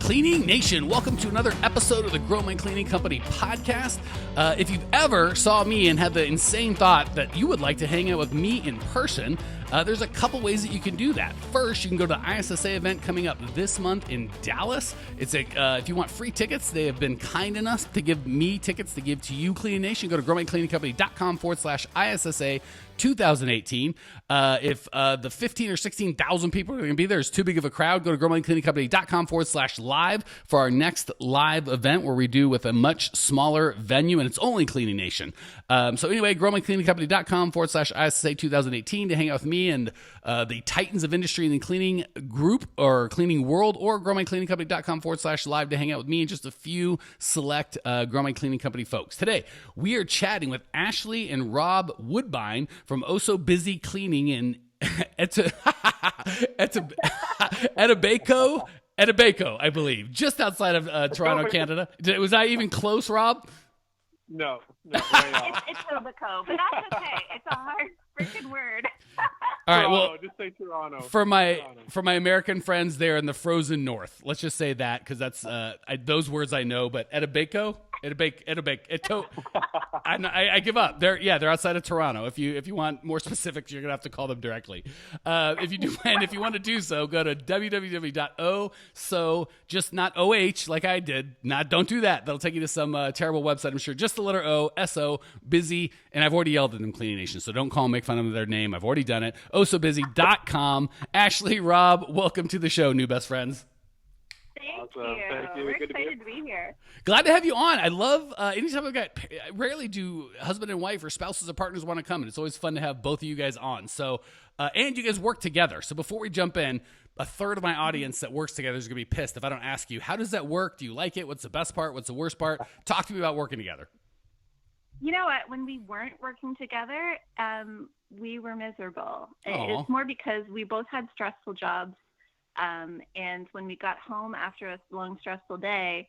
Cleaning Nation, welcome to another episode of the Grow My Cleaning Company podcast. If you've ever saw me and had the insane thought that you would like to hang out with me in person, there's a couple ways that you can do that. First, you can go to the ISSA event coming up this month in Dallas. It's if you want free tickets, they have been kind enough to give me tickets to give to you, Cleaning Nation. Go to growmycleaningcompany.com/ISSA 2018. If the 15 or 16,000 people are going to be there is too big of a crowd, go to growmycleaningcompany.com/live for our next live event where we do with a much smaller venue, and it's only Cleaning Nation. So anyway, growmycleaningcompany.com/ISSA 2018 to hang out with me and the titans of industry in the cleaning group or cleaning world, or growmycleaningcompany.com/live to hang out with me and just a few select Grow My Cleaning Company folks. Today, we are chatting with Ashley and Rob Woodbine from Oh So Busy Cleaning in Etobicoke, I believe, just outside of Toronto, Canada. Was I even close, Rob? No, way off. It's Etobicoke, but that's okay. It's a hard freaking word. All right, well, just say Toronto. For my American friends there in the frozen north, let's just say that because that's those words I know. But Etobicoke, I give up. They're outside of Toronto. If you want more specifics, you're gonna have to call them directly. If you want to do so, go to www.so just not OH like I did. Don't do that. That'll take you to some terrible website. I'm sure. Just the letter O, SO, busy, and I've already yelled at them, Cleaning Nation. So don't call and make fun of their name. I've already done it. ohsobusy.com. Ashley, Rob, welcome to the show, new best friends. Thank you. We're excited to be here. Glad to have you on. I love anytime I rarely do husband and wife or spouses or partners want to come, and it's always fun to have both of you guys on. So, and you guys work together. So before we jump in, a third of my audience that works together is going to be pissed if I don't ask you, how does that work? Do you like it? What's the best part? What's the worst part? Talk to me about working together. You know what? When we weren't working together, we were miserable. Aww. It's more because we both had stressful jobs. And when we got home after a long, stressful day,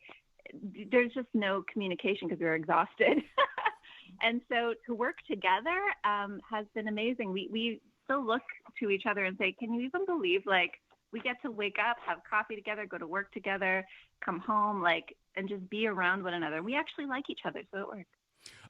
there's just no communication because we were exhausted. And so to work together has been amazing. We still look to each other and say, can you even believe, we get to wake up, have coffee together, go to work together, come home, and just be around one another. We actually like each other, so it works.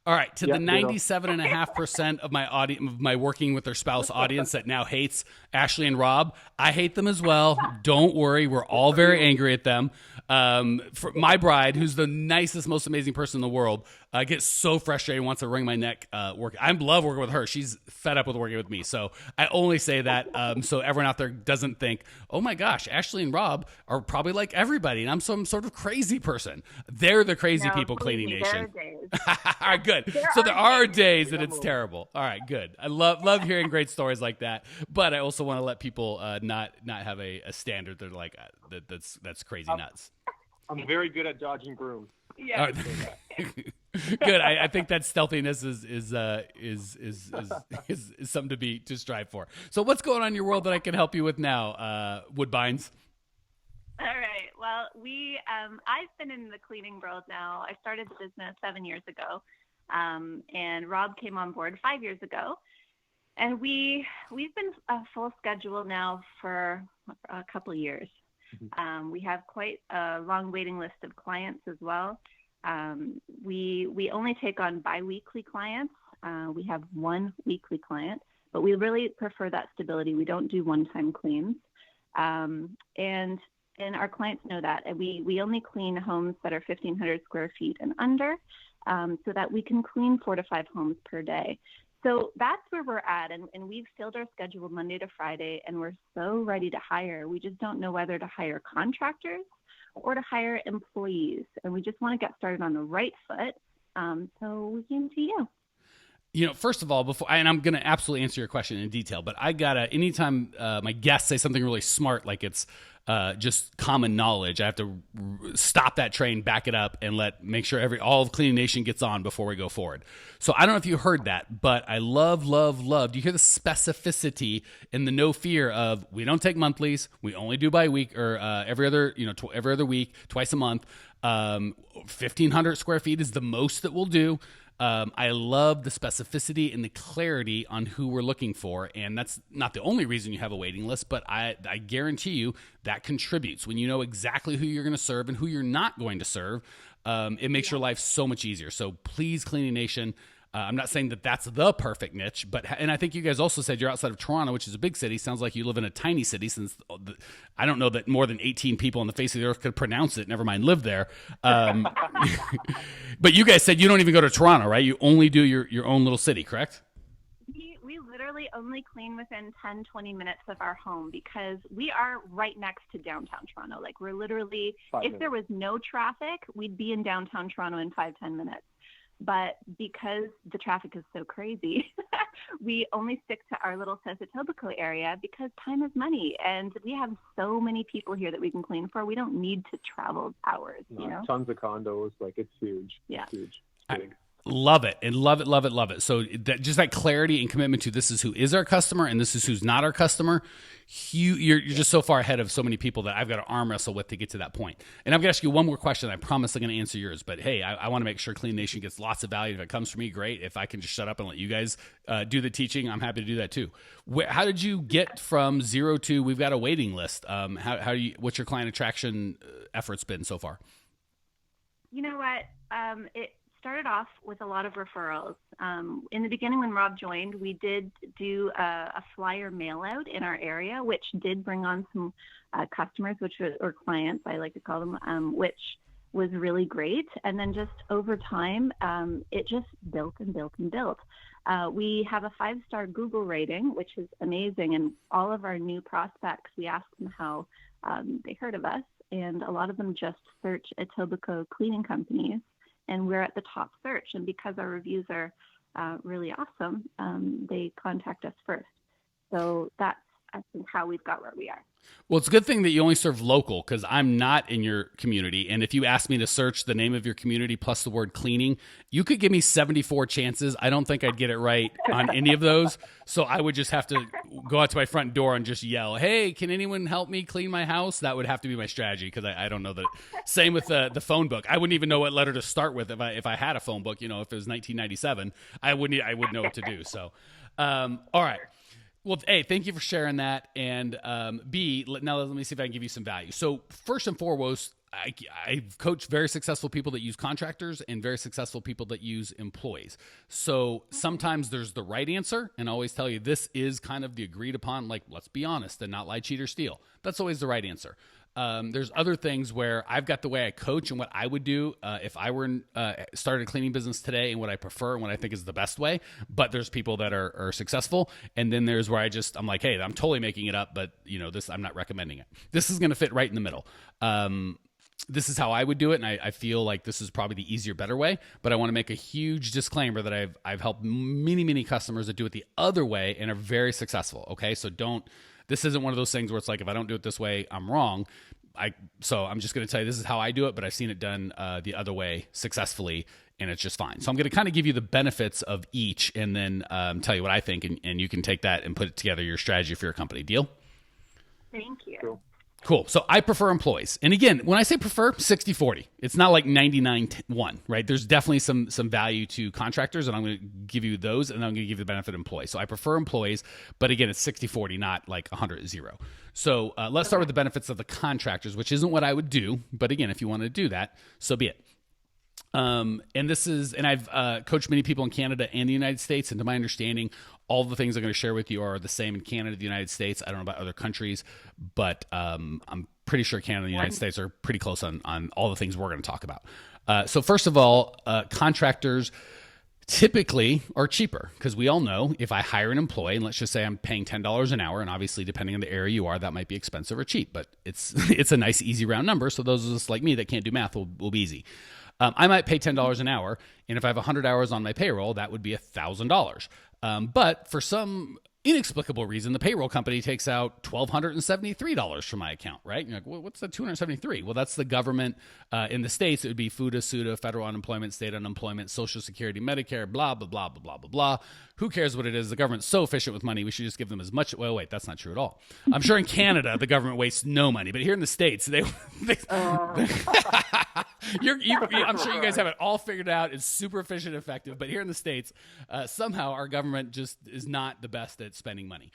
All right, to the 97.5% of my audience, of my working with their spouse audience that now hates Ashley and Rob, I hate them as well. Don't worry, we're all very angry at them. For my bride, who's the nicest, most amazing person in the world, gets so frustrated and wants to wring my neck working. I love working with her. She's fed up with working with me. So I only say that so everyone out there doesn't think, oh my gosh, Ashley and Rob are probably like everybody, and I'm some sort of crazy person. They're the crazy people, Cleaning Nation. All right, good. There are days that it's terrible. All right, good. I love hearing great stories like that, but I also want to let people not have a standard that are like that's crazy nuts. I'm very good at dodging brooms. Yeah. Good. I think that stealthiness is something to strive for. So what's going on in your world that I can help you with now, Woodbines? All right. Well, I've been in the cleaning world now. I started the business 7 years ago, and Rob came on board 5 years ago. And we've been a full schedule now for a couple of years. We have quite a long waiting list of clients as well. We only take on biweekly clients. We have one weekly client, but we really prefer that stability. We don't do one-time cleans. And our clients know that. And we only clean homes that are 1,500 square feet and under, so that we can clean 4 to 5 homes per day. So that's where we're at, and we've filled our schedule Monday to Friday, and we're so ready to hire. We just don't know whether to hire contractors or to hire employees, and we just want to get started on the right foot, so we came to you. First of all, and I'm going to absolutely answer your question in detail, but I gotta, anytime my guests say something really smart, like it's just common knowledge, I have to stop that train, back it up, and make sure all of Cleaning Nation gets on before we go forward. So I don't know if you heard that, but I love. Do you hear the specificity and the no fear of, we don't take monthlies, we only do bi-week or every other week, twice a month. 1,500 square feet is the most that we'll do. I love the specificity and the clarity on who we're looking for. And that's not the only reason you have a waiting list, but I guarantee you that contributes. When you know exactly who you're going to serve and who you're not going to serve, it makes your life so much easier. So please, Cleaning Nation, I'm not saying that that's the perfect niche, and I think you guys also said you're outside of Toronto, which is a big city. Sounds like you live in a tiny city, since I don't know that more than 18 people on the face of the earth could pronounce it, never mind live there. But you guys said you don't even go to Toronto, right? You only do your own little city, correct? We literally only clean within 10, 20 minutes of our home because we are right next to downtown Toronto. Like, we're literally, if there was no traffic, we'd be in downtown Toronto in 5-10 minutes. But because the traffic is so crazy, we only stick to our little Etobicoke area because time is money. And we have so many people here that we can clean for. We don't need to travel hours, you know? Tons of condos. Like, it's huge. Yeah. It's huge. It's big. Love it, and love it, love it, love it. So just that clarity and commitment to this is who is our customer and this is who's not our customer. You're just so far ahead of so many people that I've got to arm wrestle with to get to that point. And I'm going to ask you one more question. I promise I'm going to answer yours. But hey, I want to make sure Clean Nation gets lots of value. If it comes from me, great. If I can just shut up and let you guys do the teaching, I'm happy to do that too. How did you get from 0 to we've got a waiting list? What's your client attraction efforts been so far? You know what? It started off with a lot of referrals. In the beginning, when Rob joined, we did do a flyer mail out in our area, which did bring on some customers, or clients, I like to call them, which was really great. And then just over time, it just built and built and built. We have a 5-star Google rating, which is amazing. And all of our new prospects, we asked them how they heard of us. And a lot of them just search Etobicoke cleaning companies, and we're at the top search. And because our reviews are really awesome, they contact us first. So that's, I think, how we've got where we are. Well, it's a good thing that you only serve local, because I'm not in your community. And if you asked me to search the name of your community plus the word cleaning, you could give me 74 chances. I don't think I'd get it right on any of those. So I would just have to go out to my front door and just yell, hey, can anyone help me clean my house? That would have to be my strategy, because I don't know that. Same with the phone book. I wouldn't even know what letter to start with if I had a phone book. You know, if it was 1997, I wouldn't know what to do. So, all right. Well, A, thank you for sharing that. And B, now let me see if I can give you some value. So first and foremost, I've coached very successful people that use contractors and very successful people that use employees. So sometimes there's the right answer, and I always tell you this is kind of the agreed upon, like, let's be honest and not lie, cheat, or steal. That's always the right answer. There's other things where I've got the way I coach and what I would do if I were started a cleaning business today, and what I prefer and what I think is the best way. But there's people that are successful, and then there's where I'm like, hey, I'm totally making it up, but this, I'm not recommending it. This is going to fit right in the middle. This is how I would do it, and I feel like this is probably the easier, better way. But I want to make a huge disclaimer that I've helped many customers that do it the other way and are very successful. Okay, so this isn't one of those things where it's like, if I don't do it this way, I'm wrong. So I'm just going to tell you this is how I do it, but I've seen it done the other way successfully, and it's just fine. So I'm going to kind of give you the benefits of each, and then tell you what I think, and you can take that and put it together, your strategy for your company. Deal? Thank you. Cool. So I prefer employees. And again, when I say prefer, 60-40. It's not like 99-1, right? There's definitely some value to contractors, and I'm going to give you those, and I'm going to give you the benefit of employees. So I prefer employees, but again, it's 60-40, not like 100-0. So let's start with the benefits of the contractors, which isn't what I would do. But again, if you want to do that, so be it. And I've coached many people in Canada and the United States, and to my understanding, all the things I'm going to share with you are the same in Canada, the United States. I don't know about other countries, but I'm pretty sure Canada and the United States are pretty close on all the things we're going to talk about. So first of all, contractors typically are cheaper, because we all know if I hire an employee, and let's just say I'm paying $10 an hour, and obviously depending on the area you are, that might be expensive or cheap, but it's a nice easy round number. So those of us like me that can't do math will be easy. I might pay $10 an hour, and if I have 100 hours on my payroll, that would be $1,000. But for some inexplicable reason, the payroll company takes out $1,273 from my account, right? And you're like, well, what's the $273? Well, that's the government in the states. It would be FUTA, SUTA, federal unemployment, state unemployment, Social Security, Medicare, blah, blah, blah, blah, blah, blah, blah. Who cares what it is? The government's so efficient with money, we should just give them as much. Well, wait, that's not true at all. I'm sure in Canada, the government wastes no money, but here in the States, I'm sure you guys have it all figured out. It's super efficient, effective, but here in the States, somehow our government just is not the best at spending money.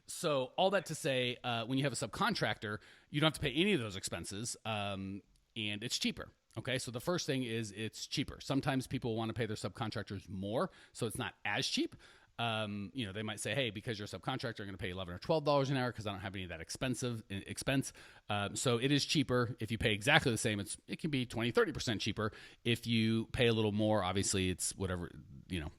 So all that to say, when you have a subcontractor, you don't have to pay any of those expenses, and it's cheaper. Okay, so the first thing is it's cheaper. Sometimes people want to pay their subcontractors more, so it's not as cheap. They might say, hey, because you're a subcontractor, I'm going to pay $11 or $12 an hour because I don't have any of that expense. So it is cheaper. If you pay exactly the same, it can be 20, 30% cheaper. If you pay a little more, obviously it's whatever,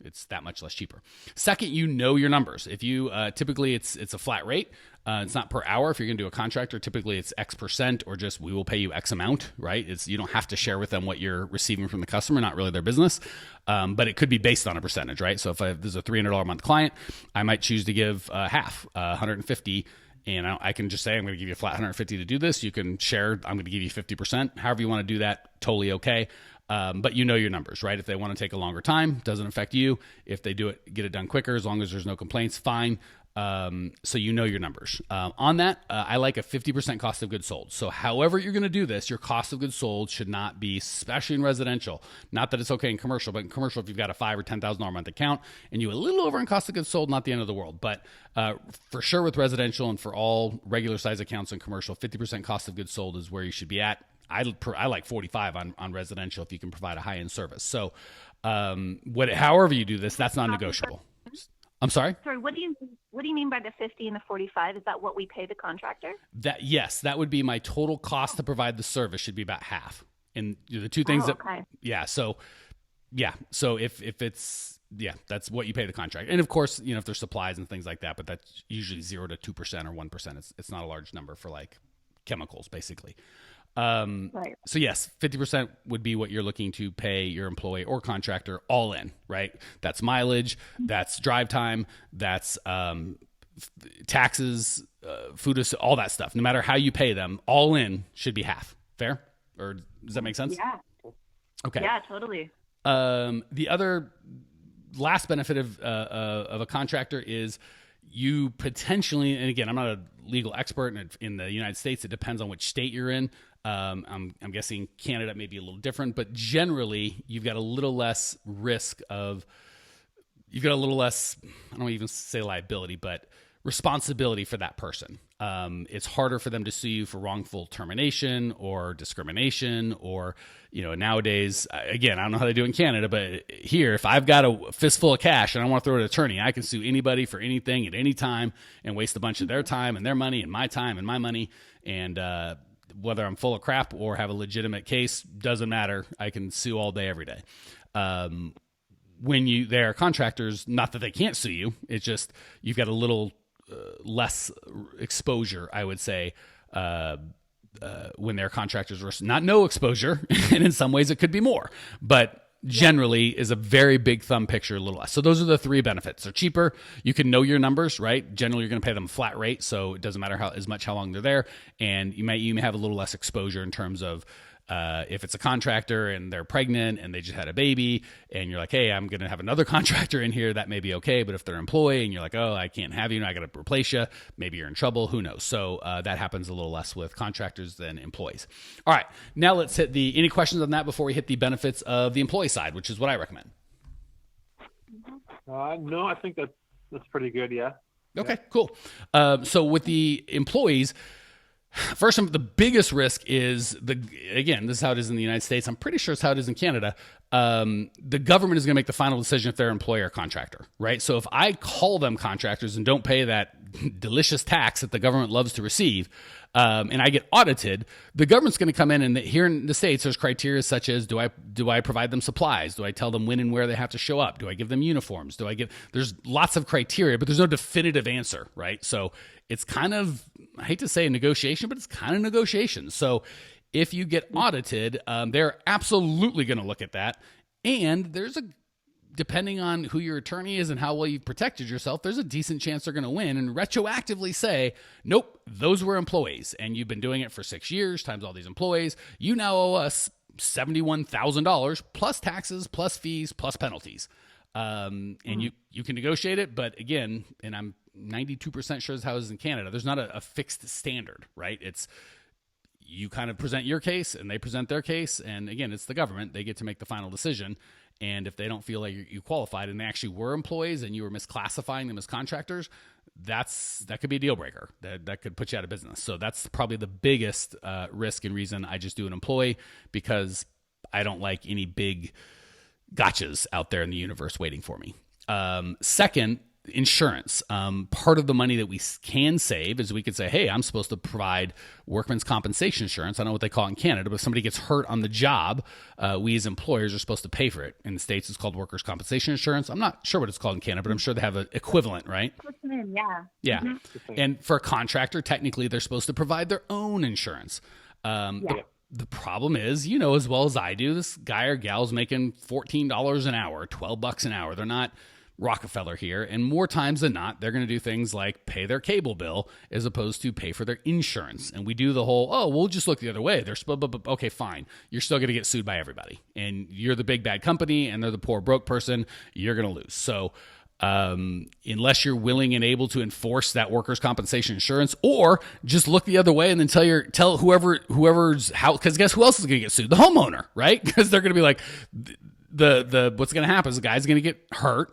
it's that much less cheaper. Second, your numbers. If you, typically it's a flat rate. It's not per hour. If you're going to do a contractor, typically it's X percent or just we will pay you X amount, right? You don't have to share with them what you're receiving from the customer, not really their business. But it could be based on a percentage, right? So if there's a $300 a month client, I might choose to give half, 150, and I can just say, I'm going to give you a flat 150 to do this. You can share, I'm going to give you 50%. However you want to do that, totally okay. But your numbers, right? If they want to take a longer time, doesn't affect you. If they get it done quicker, as long as there's no complaints, fine. So your numbers. On that, I like a 50% cost of goods sold. So however you're going to do this, your cost of goods sold should not be, especially in residential, not that it's okay in commercial, but in commercial, if you've got a $5,000 or $10,000 a month account and you a little over in cost of goods sold, not the end of the world. But for sure with residential and for all regular size accounts in commercial, 50% cost of goods sold is where you should be at. I like 45 on residential if you can provide a high-end service. So however you do this, that's non-negotiable. I'm sorry? Sorry, what do you mean by the 50 and the 45? Is that what we pay the contractor? Yes, that would be my total cost to provide the service should be about half. And the two things So if it's, that's what you pay the contractor. And of course, if there's supplies and things like that, but that's usually 0 to 2% or 1%. It's not a large number for like chemicals, basically. Right. So yes, 50% would be what you're looking to pay your employee or contractor all in, right? That's mileage, that's drive time, that's taxes, food, all that stuff. No matter how you pay them, all in should be half. Fair? Or does that make sense? Yeah. Okay. Yeah, totally. The other last benefit of a contractor is you potentially, and again, I'm not a legal expert in the United States. It depends on which state you're in. I'm guessing Canada may be a little different, but generally you've got a little less risk you've got a little less, I don't even say liability, but responsibility for that person. It's harder for them to sue you for wrongful termination or discrimination or, nowadays, again, I don't know how they do it in Canada, but here, if I've got a fistful of cash and I want to throw it at an attorney, I can sue anybody for anything at any time and waste a bunch of their time and their money and my time and my money. And, whether I'm full of crap or have a legitimate case, doesn't matter. I can sue all day, every day. When they are contractors, not that they can't sue you, it's just you've got a little less exposure, I would say, when they're contractors versus not no exposure. And in some ways it could be more, but generally is a very big thumb picture, a little less. So those are the three benefits. They're cheaper. You can know your numbers, right? Generally, you're going to pay them flat rate, so it doesn't matter how long they're there. And you may have a little less exposure in terms of if it's a contractor and they're pregnant and they just had a baby and you're like, hey, I'm going to have another contractor in here, that may be okay. But if they're an employee and you're like, oh, I can't have you, I got to replace you, maybe you're in trouble, who knows? So that happens a little less with contractors than employees. All right, now let's hit any questions on that before we hit the benefits of the employee side, which is what I recommend. No, I think that's pretty good, yeah. Okay, cool. So with the employees, first, the biggest risk is again, this is how it is in the United States. I'm pretty sure it's how it is in Canada. The government is going to make the final decision if they're employer or contractor, right? So if I call them contractors and don't pay that delicious tax that the government loves to receive, and I get audited, the government's going to come in, and here in the States, there's criteria such as, do I provide them supplies? Do I tell them when and where they have to show up? Do I give them uniforms? There's lots of criteria, but there's no definitive answer, right? So it's kind of, I hate to say a negotiation, but it's kind of negotiation. So if you get audited, they're absolutely going to look at that. And there's a depending on who your attorney is and how well you've protected yourself, there's a decent chance they're going to win and retroactively say, nope, those were employees and you've been doing it for 6 years times all these employees. You now owe us $71,000 plus taxes, plus fees, plus penalties. And you can negotiate it. But again, and I'm 92% sure this is how it is in Canada, there's not a fixed standard, right? It's you kind of present your case and they present their case. And again, it's the government. They get to make the final decision. And if they don't feel like you qualified and they actually were employees and you were misclassifying them as contractors, that could be a deal breaker. That could put you out of business. So that's probably the biggest risk and reason I just do an employee, because I don't like any big gotchas out there in the universe waiting for me. Second, insurance. Part of the money that we can save is we could say, hey, I'm supposed to provide workman's compensation insurance. I don't know what they call it in Canada, but if somebody gets hurt on the job, we as employers are supposed to pay for it. In the States, it's called workers' compensation insurance. I'm not sure what it's called in Canada, but I'm sure they have an equivalent, right? Yeah. Yeah. Mm-hmm. And for a contractor, technically, they're supposed to provide their own insurance. The problem is, you know as well as I do, this guy or gal's making $14 an hour, $12 an hour. They're not Rockefeller here. And more times than not, they're going to do things like pay their cable bill as opposed to pay for their insurance. And we do the whole, we'll just look the other way. They're okay, fine. You're still going to get sued by everybody. And you're the big bad company and they're the poor broke person. You're going to lose. So unless you're willing and able to enforce that workers' compensation insurance, or just look the other way and then tell whoever's how, because guess who else is going to get sued? The homeowner, right? Because they're going to be like, the what's going to happen is the guy's going to get hurt.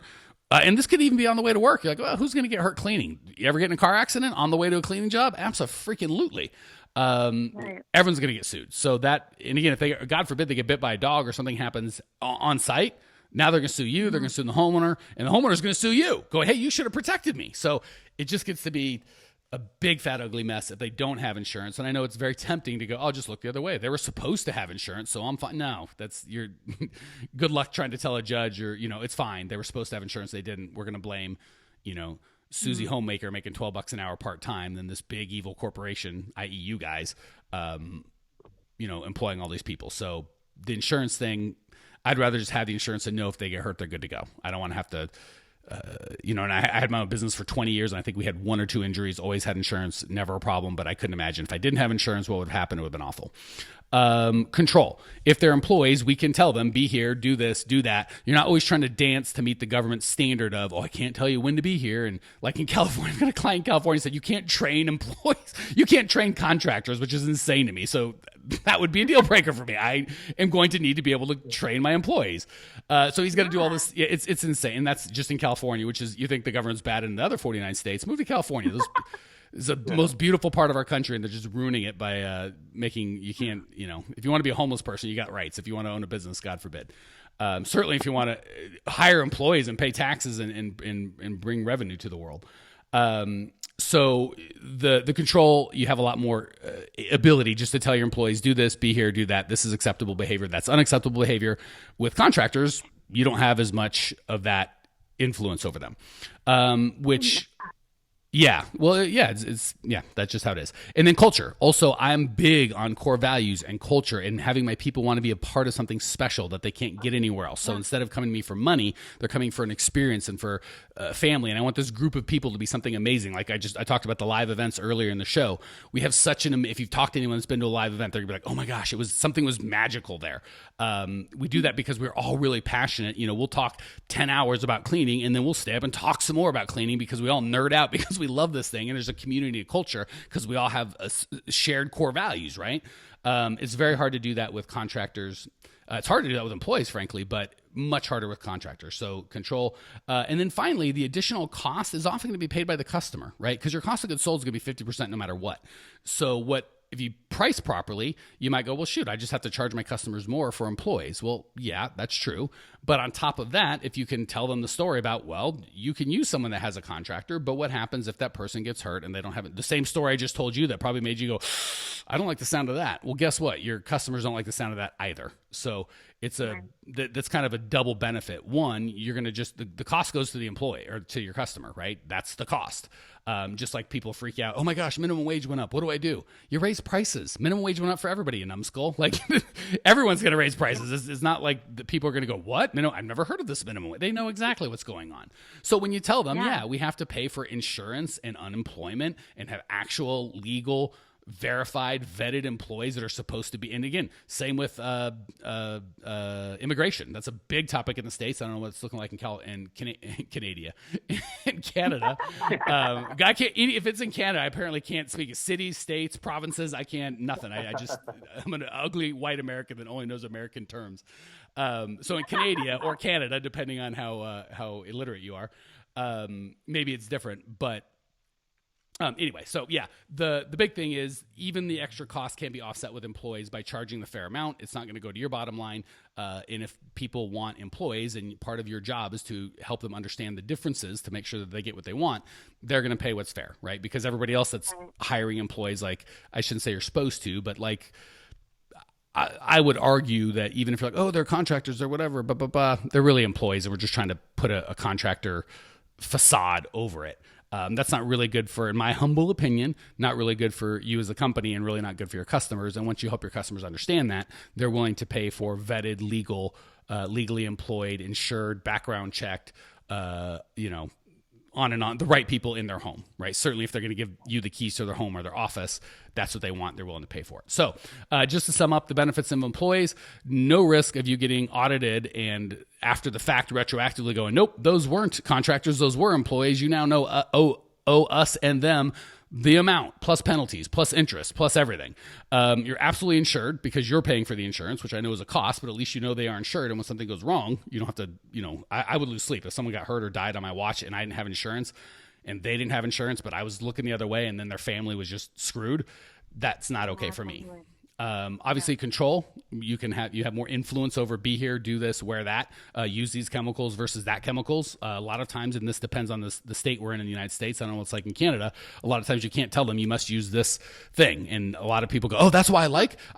And this could even be on the way to work. You're like, well, who's going to get hurt cleaning? You ever get in a car accident on the way to a cleaning job? Absolutely. Right. Everyone's going to get sued. So that, and again, if they, God forbid, they get bit by a dog or something happens on site, now they're going to sue you. They're going to sue the homeowner, and the homeowner is going to sue you. Go, hey, you should have protected me. So it just gets to be a big, fat, ugly mess if they don't have insurance. And I know it's very tempting to go, I'll just look the other way. They were supposed to have insurance, so I'm fine. No, that's your good luck trying to tell a judge or, it's fine. They were supposed to have insurance. They didn't. We're going to blame, Susie Homemaker making $12 an hour part-time than this big evil corporation, i.e. you guys, employing all these people. So the insurance thing, I'd rather just have the insurance and know if they get hurt, they're good to go. I don't want to have to, and I had my own business for 20 years, and I think we had 1 or 2 injuries, always had insurance, never a problem, but I couldn't imagine if I didn't have insurance, what would happen? It would have been awful. Control. If they're employees, we can tell them, be here, do this, do that. You're not always trying to dance to meet the government standard of, I can't tell you when to be here. And like in California, I've got a client in California said, you can't train employees. You can't train contractors, which is insane to me. So that would be a deal breaker for me. I am going to need to be able to train my employees. So he's got to do all this. Yeah, it's insane. And that's just in California, which is, you think the government's bad in the other 49 states. Move to California. It's the most beautiful part of our country, and they're just ruining it by making you can't, if you want to be a homeless person, you got rights. If you want to own a business, God forbid. Certainly, if you want to hire employees and pay taxes and bring revenue to the world. So the control, you have a lot more ability just to tell your employees, do this, be here, do that. This is acceptable behavior. That's unacceptable behavior. With contractors, you don't have as much of that influence over them, which... Yeah. Well, yeah, it's that's just how it is. And then culture. Also, I'm big on core values and culture and having my people want to be a part of something special that they can't get anywhere else. So instead of coming to me for money, they're coming for an experience and for family. And I want this group of people to be something amazing. Like I talked about the live events earlier in the show. We have such if you've talked to anyone that's been to a live event, they're gonna be like, oh my gosh, something was magical there. We do that because we're all really passionate. We'll talk 10 hours about cleaning and then we'll stay up and talk some more about cleaning because we all nerd out because we love this thing and there's a community of culture because we all have shared core values, right? It's very hard to do that with contractors. It's hard to do that with employees, frankly, but much harder with contractors. So control. And then finally, the additional cost is often going to be paid by the customer, right? Because your cost of goods sold is going to be 50% no matter what. So if you price properly, you might go, well, shoot, I just have to charge my customers more for employees. Well, yeah, that's true. But on top of that, if you can tell them the story about, well, you can use someone that has a contractor, but what happens if that person gets hurt and they don't have it? The same story I just told you that probably made you go, I don't like the sound of that. Well, guess what? Your customers don't like the sound of that either. So that's kind of a double benefit. One, you're going to the cost goes to the employee or to your customer, right? That's the cost. Just like people freak out. Oh my gosh, minimum wage went up. What do I do? You raise prices. prices. Minimum wage went up for everybody, you numbskull. Like everyone's going to raise prices. It's not like the people are going to go, what? I've never heard of this minimum wage. They know exactly what's going on. So when you tell them, yeah, we have to pay for insurance and unemployment and have actual legal verified, vetted employees that are supposed to be. And again, same with immigration. That's a big topic in the States. I don't know what it's looking like in Canada. In Canada, I can't. If it's in Canada, I apparently can't speak of cities, states, provinces. I can't. Nothing. I'm an ugly white American that only knows American terms. So in Canada or Canada, depending on how illiterate you are, maybe it's different, but. Anyway, so yeah, the big thing is even the extra cost can be offset with employees by charging the fair amount. It's not going to go to your bottom line. And if people want employees and part of your job is to help them understand the differences to make sure that they get what they want, they're going to pay what's fair, right? Because everybody else that's hiring employees, like I shouldn't say you're supposed to, but like I would argue that even if you're like, oh, they're contractors or whatever, they're really employees and we're just trying to put a contractor facade over it. That's not really good for, in my humble opinion, not really good for you as a company and really not good for your customers. And once you help your customers understand that, they're willing to pay for vetted, legally employed, insured, background checked, on and on, the right people in their home, right? Certainly if they're going to give you the keys to their home or their office, that's what they want. They're willing to pay for it. So just to sum up the benefits of employees, no risk of you getting audited and after the fact retroactively going, nope, those weren't contractors, those were employees. You now know owe us and them the amount, plus penalties, plus interest, plus everything. You're absolutely insured because you're paying for the insurance, which I know is a cost, but at least you know they are insured. And when something goes wrong, you don't have to, I would lose sleep if someone got hurt or died on my watch and I didn't have insurance and they didn't have insurance, but I was looking the other way and then their family was just screwed. That's not okay for me. Obviously control, you have more influence over be here, do this, wear that, use these chemicals versus that chemicals. A lot of times, and this depends on the state we're in the United States. I don't know what it's like in Canada. A lot of times you can't tell them you must use this thing. And a lot of people go, oh, that's why I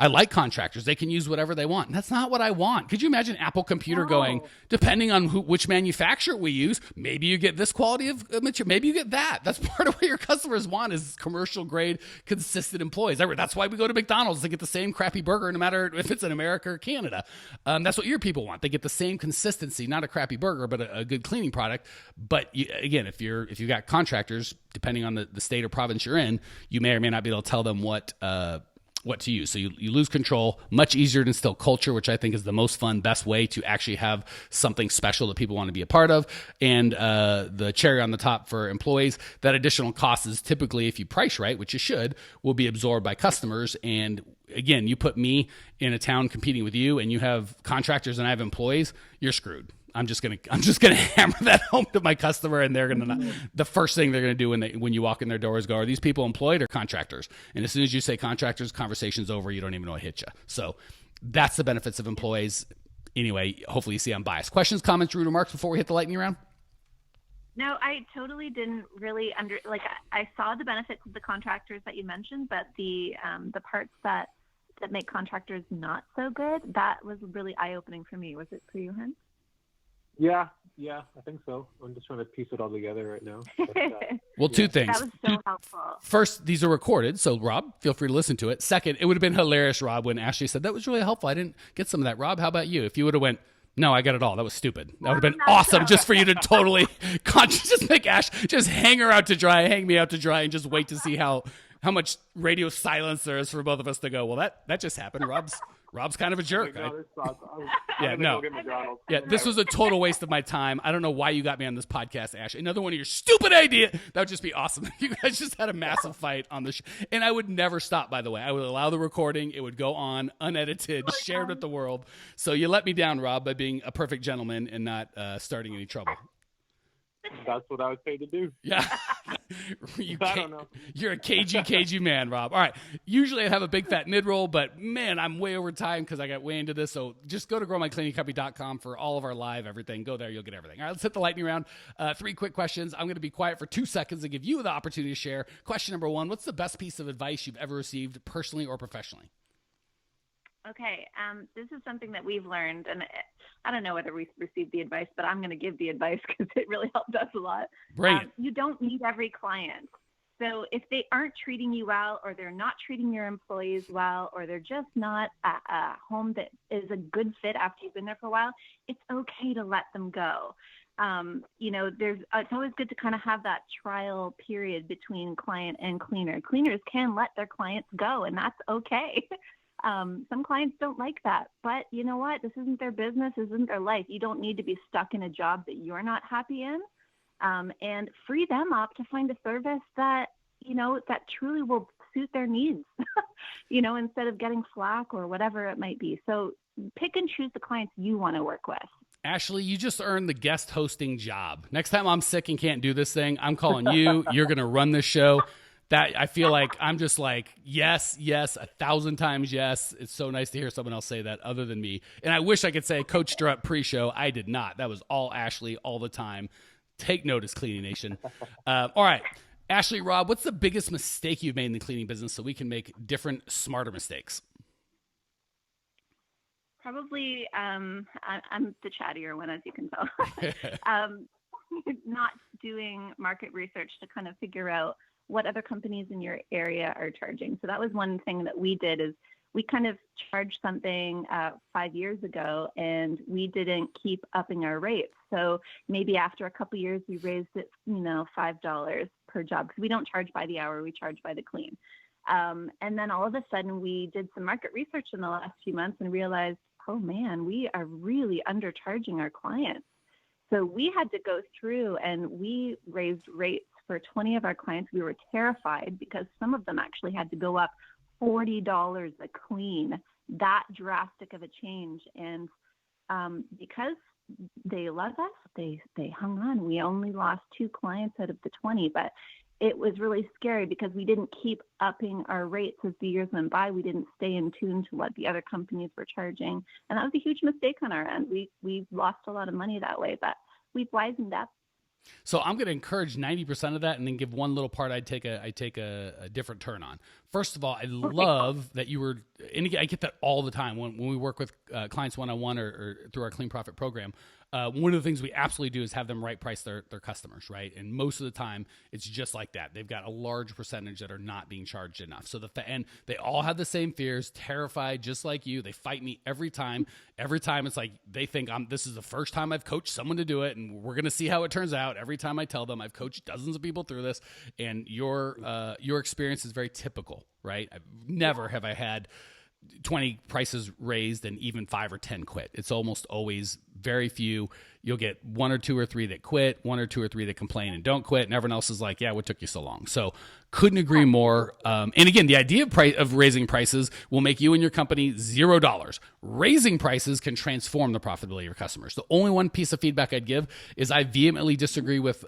like contractors. They can use whatever they want. And that's not what I want. Could you imagine Apple Computer going, depending on which manufacturer we use, maybe you get this quality of material, maybe you get that. That's part of what your customers want is commercial grade, consistent employees. That's why we go to McDonald's to get the same crappy burger, no matter if it's in America or Canada. That's what your people want. They get the same consistency, not a crappy burger, but a good cleaning product. But again, if you got contractors, depending on the state or province you're in, you may or may not be able to tell them what to use. So you lose control. Much easier to instill culture, which I think is the most fun, best way to actually have something special that people want to be a part of. And the cherry on the top for employees, that additional cost is typically, if you price right, which you should, will be absorbed by customers. And again, you put me in a town competing with you and you have contractors and I have employees, you're screwed. I'm just gonna hammer that home to my customer, and they're gonna the first thing they're gonna do when you walk in their door is go, are these people employed or contractors? And as soon as you say contractors, conversation's over. You don't even know what hit you. So that's the benefits of employees. Anyway, hopefully you see I'm biased. Questions, comments, rude remarks before we hit the lightning round? No, I totally didn't really I saw the benefits of the contractors that you mentioned, but the parts that make contractors not so good, that was really eye-opening for me. Was it for you, Hen? Yeah, I think so. I'm just trying to piece it all together right now. But, well, two things. That was so helpful. First, these are recorded, so Rob, feel free to listen to it. Second, it would have been hilarious, Rob, when Ashley said, that was really helpful. I didn't get some of that. Rob, how about you? If you would have went, no, I got it all. That was stupid. That would have been awesome just for you to totally just make Ash, just hang me out to dry, and just wait to see how much radio silence there is for both of us to go, well, that just happened. Rob's kind of a jerk. This was a total waste of my time. I don't know why you got me on this podcast, Ash. Another one of your stupid ideas. That would just be awesome. You guys just had a massive fight on the show. And I would never stop, by the way. I would allow the recording. It would go on unedited, shared with the world. So you let me down, Rob, by being a perfect gentleman and not starting any trouble. That's what I was paid to do. Yeah. I don't know. You're a cagey man, Rob. All right. Usually I have a big fat mid-roll, but man, I'm way over time because I got way into this. So just go to growmycleaningcompany.com for all of our live everything. Go there. You'll get everything. All right. Let's hit the lightning round. 3 quick questions. I'm going to be quiet for 2 seconds to give you the opportunity to share. Question number 1, what's the best piece of advice you've ever received personally or professionally? Okay, this is something that we've learned, and I don't know whether we received the advice, but I'm going to give the advice because it really helped us a lot. Bring it. You don't need every client. So if they aren't treating you well, or they're not treating your employees well, or they're just not a home that is a good fit after you've been there for a while, it's okay to let them go. It's always good to kind of have that trial period between client and cleaner. Cleaners can let their clients go, and that's okay. Some clients don't like that, but you know what? This isn't their business, this isn't their life. You don't need to be stuck in a job that you're not happy in, and free them up to find a service that, that truly will suit their needs, instead of getting flack or whatever it might be. So pick and choose the clients you want to work with. Ashley, you just earned the guest hosting job. Next time I'm sick and can't do this thing, I'm calling you. You're going to run this show. That I feel like I'm just like, yes, 1,000 times yes. It's so nice to hear someone else say that other than me. And I wish I could say coached her up pre-show. I did not. That was all Ashley all the time. Take notice, Cleaning Nation. All right. Ashley, Rob, what's the biggest mistake you've made in the cleaning business so we can make different, smarter mistakes? Probably, I'm the chattier one, as you can tell. Not doing market research to kind of figure out what other companies in your area are charging. So that was one thing that we did, is we kind of charged something 5 years ago, and we didn't keep upping our rates. So maybe after a couple of years, we raised it, $5 per job, because we don't charge by the hour, we charge by the clean. And then all of a sudden, we did some market research in the last few months and realized, oh man, we are really undercharging our clients. So we had to go through and we raised rates for 20 of our clients. We were terrified because some of them actually had to go up $40 a clean, that drastic of a change. And because they love us, they hung on. We only lost 2 clients out of the 20, but it was really scary because we didn't keep upping our rates as the years went by. We didn't stay in tune to what the other companies were charging. And that was a huge mistake on our end. We lost a lot of money that way, but we've wisened up. So I'm going to encourage 90% of that, and then give one little part I take a different turn on. First of all, I love that you were, and again, I get that all the time when we work with clients one-on-one or through our Clean Profit program. One of the things we absolutely do is have them right price their customers, right? And most of the time, it's just like that. They've got a large percentage that are not being charged enough. So and they all have the same fears, terrified, just like you. They fight me every time. Every time it's like they think this is the first time I've coached someone to do it, and we're going to see how it turns out. Every time I tell them I've coached dozens of people through this, and your experience is very typical, right? Never have I had 20 prices raised and even 5 or 10 quit. It's almost always very few. You'll get 1 or 2 or 3 that quit, 1 or 2 or 3 that complain and don't quit, and everyone else is like, yeah, what took you so long? So couldn't agree more. And again, the idea of raising prices will make you and your company $0. Raising prices can transform the profitability of your customers. The only one piece of feedback I'd give is I vehemently disagree with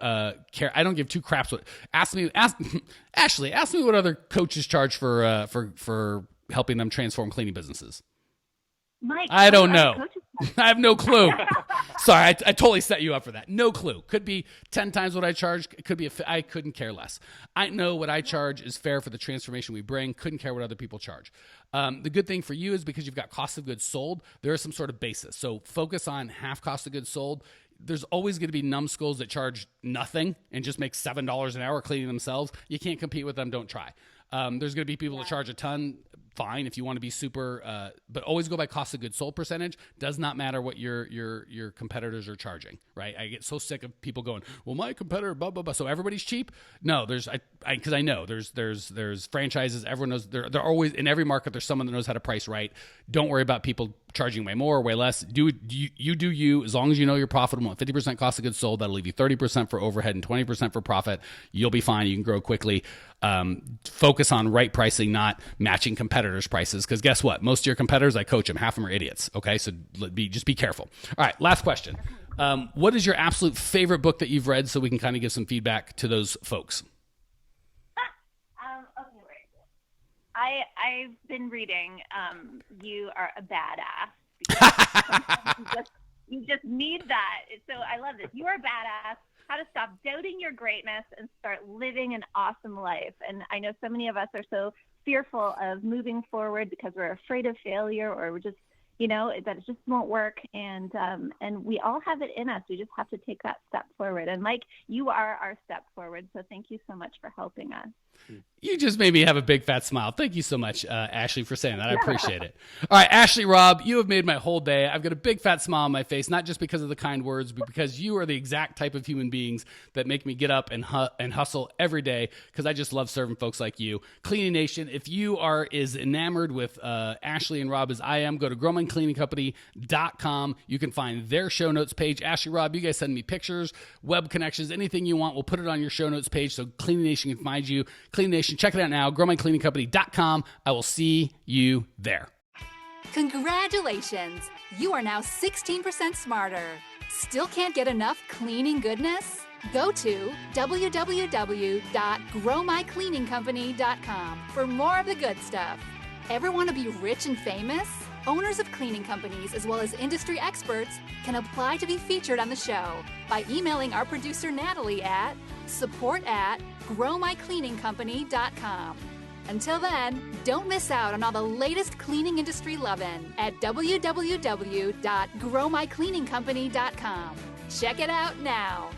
care. I don't give 2 craps. Ashley, ask me what other coaches charge for helping them transform cleaning businesses. Mike, I don't know. I have no clue. Sorry, I totally set you up for that. No clue. Could be 10 times what I charge. It could be I couldn't care less. I know what I charge is fair for the transformation we bring. Couldn't care what other people charge. The good thing for you is because you've got cost of goods sold, there is some sort of basis. So focus on half cost of goods sold. There's always going to be numbskulls that charge nothing and just make $7 an hour cleaning themselves. You can't compete with them. Don't try. There's going to be people that charge a ton. Fine, if you want to be super, but always go by cost of goods sold percentage. Does not matter what your competitors are charging, right? I get so sick of people going, well, my competitor, blah blah blah. So everybody's cheap. No, because I know there's franchises. Everyone knows they're always in every market. There's someone that knows how to price right. Don't worry about people charging way more or way less. Do you as long as you know you're profitable at 50% cost of goods sold. That'll leave you 30% for overhead and 20% for profit. You'll be fine. You can grow quickly. Focus on right pricing, not matching competitors' prices. Because guess what? Most of your competitors, I coach them. Half of them are idiots. Okay, so just be careful. All right, last question. What is your absolute favorite book that you've read, so we can kind of give some feedback to those folks? Okay, wait. I've been reading. You Are a Badass. Because you just need that. So I love this. You Are a Badass. How to stop doubting your greatness and start living an awesome life. And I know so many of us are so fearful of moving forward because we're afraid of failure, or we're just, that it just won't work. And we all have it in us. We just have to take that step forward. And Mike, you are our step forward. So thank you so much for helping us. You just made me have a big fat smile. Thank you so much, Ashley, for saying that. I appreciate it. All right, Ashley, Rob, you have made my whole day. I've got a big fat smile on my face, not just because of the kind words, but because you are the exact type of human beings that make me get up and hustle every day, because I just love serving folks like you. Cleaning Nation, if you are as enamored with Ashley and Rob as I am, go to growmycleaningcompany.com. You can find their show notes page. Ashley, Rob, you guys send me pictures, web connections, anything you want. We'll put it on your show notes page so Cleaning Nation can find you. Cleaning Nation, check it out now, growmycleaningcompany.com. I will see you there. Congratulations! You are now 16% smarter. Still can't get enough cleaning goodness? Go to www.growmycleaningcompany.com for more of the good stuff. Ever want to be rich and famous? Owners of cleaning companies, as well as industry experts, can apply to be featured on the show by emailing our producer Natalie at support@growmycleaningcompany.com. Until then, don't miss out on all the latest cleaning industry lovin' at www.growmycleaningcompany.com. Check it out now.